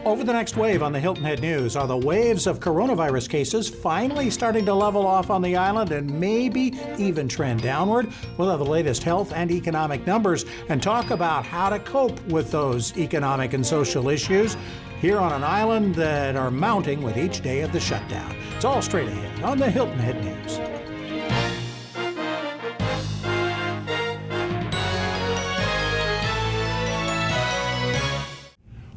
Over the next wave on the Hilton Head News, are the waves of coronavirus cases finally starting to level off on the island and maybe even trend downward? We'll have the latest health and economic numbers and talk about how to cope with those economic and social issues here on an island that are mounting with each day of the shutdown. It's all straight ahead on the Hilton Head News.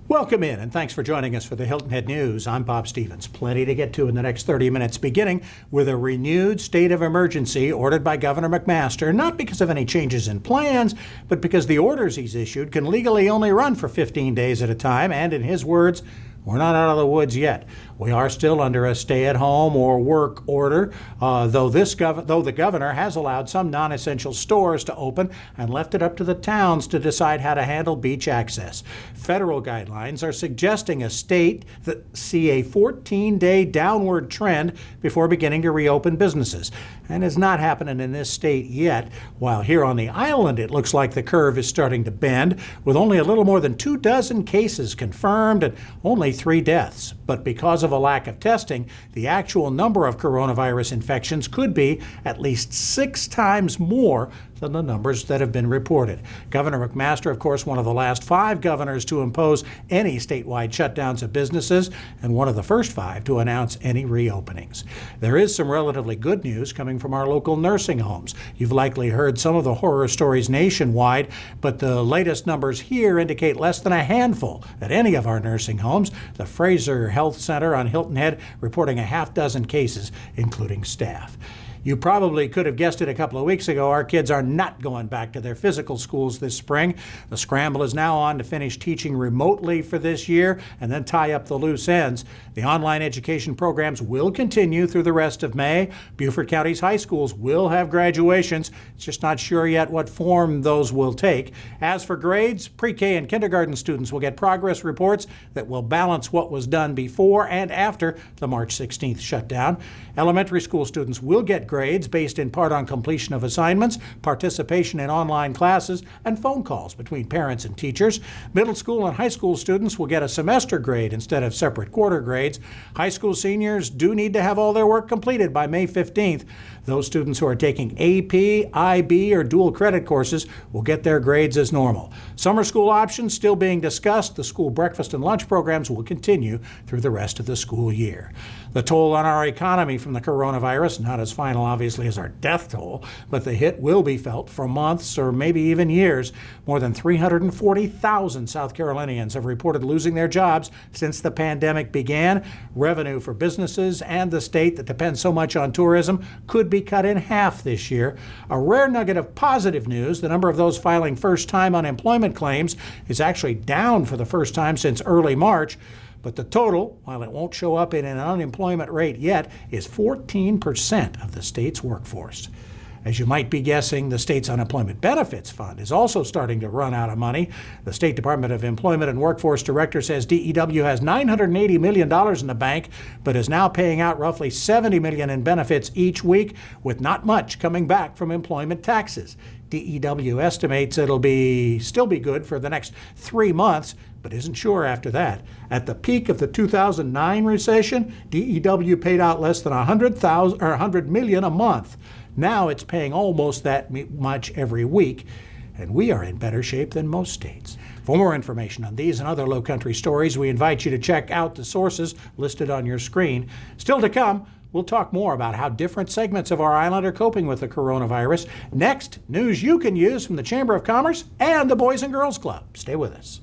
Welcome in, and thanks for joining us for the Hilton Head News. I'm Bob Stevens. Plenty to get to in the next 30 minutes, beginning with a renewed state of emergency ordered by Governor McMaster, not because of any changes in plans, but because the orders he's issued can legally only run for 15 days at a time, and in his words, we're not out of the woods yet. We are still under a stay-at-home or work order, though the governor has allowed some non-essential stores to open and left it up to the towns to decide how to handle beach access. Federal guidelines are suggesting a state that see a 14-day downward trend before beginning to reopen businesses. And it's not happening in this state yet, while here on the island it looks like the curve is starting to bend, with only a little more than 24 cases confirmed and only 3 deaths. But because of a lack of testing, the actual number of coronavirus infections could be at least 6 times more than the numbers that have been reported. Governor McMaster, of course, one of the last 5 governors to impose any statewide shutdowns of businesses and one of the first 5 to announce any reopenings. There is some relatively good news coming from our local nursing homes. You've likely heard some of the horror stories nationwide, but the latest numbers here indicate less than a handful at any of our nursing homes. The Fraser Health Center on Hilton Head reporting a half-dozen cases, including staff. You probably could have guessed it a couple of weeks ago. Our kids are not going back to their physical schools this spring. The scramble is now on to finish teaching remotely for this year and then tie up the loose ends. The online education programs will continue through the rest of May. Beaufort County's high schools will have graduations. It's just not sure yet what form those will take. As for grades, pre-K and kindergarten students will get progress reports that will balance what was done before and after the March 16th shutdown. Elementary school students will get grades based in part on completion of assignments, participation in online classes, and phone calls between parents and teachers. Middle school and high school students will get a semester grade instead of separate quarter grades. High school seniors do need to have all their work completed by May 15th. Those students who are taking AP, IB, or dual credit courses will get their grades as normal. Summer school options still being discussed. The school breakfast and lunch programs will continue through the rest of the school year. The toll on our economy from the coronavirus, not as final obviously as our death toll, but the hit will be felt for months or maybe even years. More than 340,000 South Carolinians have reported losing their jobs since the pandemic began. Revenue for businesses and the state that depends so much on tourism could be cut in half this year. A rare nugget of positive news, the number of those filing first-time unemployment claims is actually down for the first time since early March. But the total, while it won't show up in an unemployment rate yet, is 14% of the state's workforce. As you might be guessing, the state's unemployment benefits fund is also starting to run out of money. The State Department of Employment and Workforce Director says DEW has $980 million in the bank, but is now paying out roughly $70 million in benefits each week, with not much coming back from employment taxes. DEW estimates it'll still be good for the next 3 months, but isn't sure after that. At the peak of the 2009 recession, DEW paid out less than $100 million a month. Now it's paying almost that much every week, and we are in better shape than most states. For more information on these and other Lowcountry stories, we invite you to check out the sources listed on your screen. Still to come, we'll talk more about how different segments of our island are coping with the coronavirus. Next, news you can use from the Chamber of Commerce and the Boys and Girls Club. Stay with us.